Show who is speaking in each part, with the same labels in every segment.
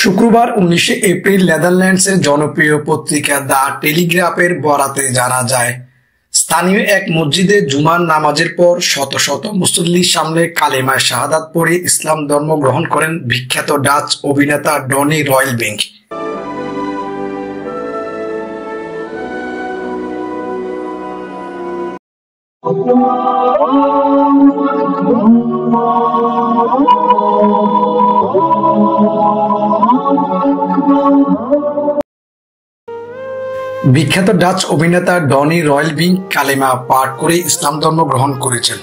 Speaker 1: শুক্রবার 19 এপ্রিল নেদারল্যান্ডসের জনপ্রিয় পত্রিকা দ্য টেলিগ্রাফের বরাতে জানা যায়, স্থানীয় এক মসজিদে জুমার নামাজের পর শত শত মুসল্লির সামনে কালেমায় শাহাদাত পড়ে ইসলাম ধর্ম গ্রহণ করেন বিখ্যাত ডাচ অভিনেতা ডনি রয়েলবিঙ্ক। বিখ্যাত ডাচ অভিনেতা ডনি রয়েলবিঙ্ক কালেমা পাঠ করে ইসলাম ধর্ম গ্রহণ করেছেন।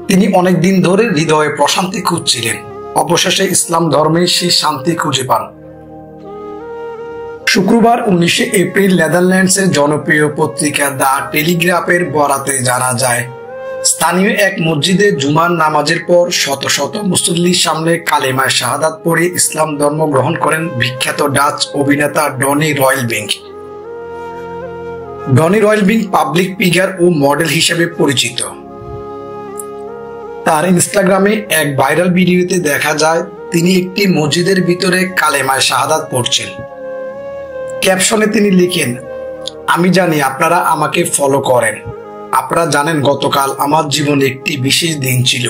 Speaker 1: তিনি অনেক দিন ধরে হৃদয়ে প্রশান্তি খুঁজছিলেন, অবশেষে ইসলাম ধর্মে সে শান্তি খুঁজে পান। শুক্রবার 19 এপ্রিল নেদারল্যান্ডসের জনপ্রিয় পত্রিকা দ্য টেলিগ্রাফের বরাতে জানা যায়, স্থানীয় এক মসজিদে জুমার নামাজের পর শত শত মুসল্লির সামনে কালেমায় শাহাদাত পড়ে ইসলাম ধর্ম গ্রহণ করেন বিখ্যাত ডাচ অভিনেতা ডনি রয়েলবিঙ্ক। ডনি রয়েলবিঙ্ক পাবলিক ফিগার ও মডেল হিসেবে পরিচিত। তার ইনস্টাগ্রামে এক ভাইরাল ভিডিওতে দেখা যায় তিনি একটি মসজিদের ভিতরে কালেমায় শাহাদাত পড়ছেন। ক্যাপশনে তিনি লিখেন, আমি জানি আপনারা আমাকে ফলো করেন, আপনারা জানেন গতকাল আমার জীবনে একটি বিশেষ দিন ছিল।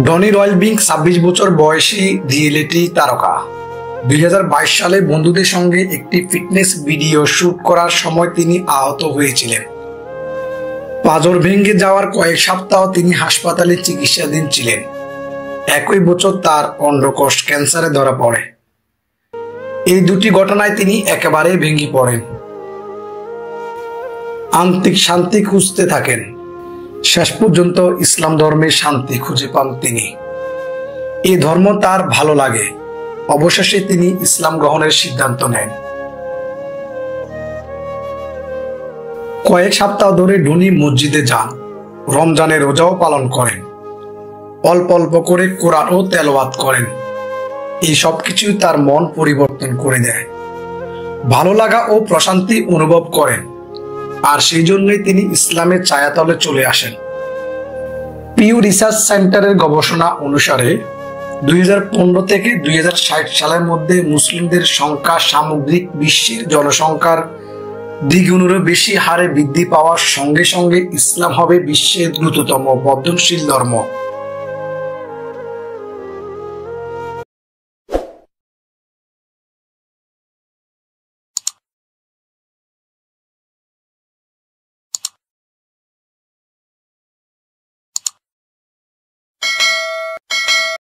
Speaker 1: ডনি রয়েলবিঙ্ক 26 বছর বয়সী রিয়েলিটি তারকা। 2022 সালে বন্ধুদের সঙ্গে একটি ফিটনেস ভিডিও শুট করার সময় তিনি আহত হয়েছিলেন। পাঁজর ভেঙে যাওয়ার কয়েক সপ্তাহ তিনি হাসপাতালে চিকিৎসাধীন ছিলেন। একই বছর তার অন্ডকোষ ক্যান্সারে ধরা পড়ে। এই দুটি ঘটনায় তিনি একেবারে ভেঙে পড়েন। আন্তরিক শান্তি খুঁজতে থাকেন। শেষ পর্যন্ত ইসলাম ধর্মে শান্তি খুঁজে পান তিনি। এই ধর্ম তার ভালো লাগে। অবশেষে তিনি ইসলাম গ্রহণের সিদ্ধান্ত নেন। কয়েক সপ্তাহ ধরে ডনি মসজিদে যান, রমজানের রোজাও পালন করেন, অল্প অল্প করে কোরআন ও তেলাওয়াত করেন। এই সব কিছুই তার মন পরিবর্তন করে দেয়, ভালো লাগা ও প্রশান্তি অনুভব করেন, আর সেই জন্যই তিনি ইসলামের ছায়াতলে চলে আসেন। পিউ রিসার্চ সেন্টারের গবেষণা অনুসারে 2015 থেকে 2060 সালের মধ্যে মুসলিমদের সংখ্যা সামগ্রিক বিশ্বের জনসংখ্যার দ্বিগুণেরও বেশি হারে বৃদ্ধি পাওয়ার সঙ্গে সঙ্গে ইসলাম হবে বিশ্বের দ্রুততম বর্ধনশীল ধর্ম।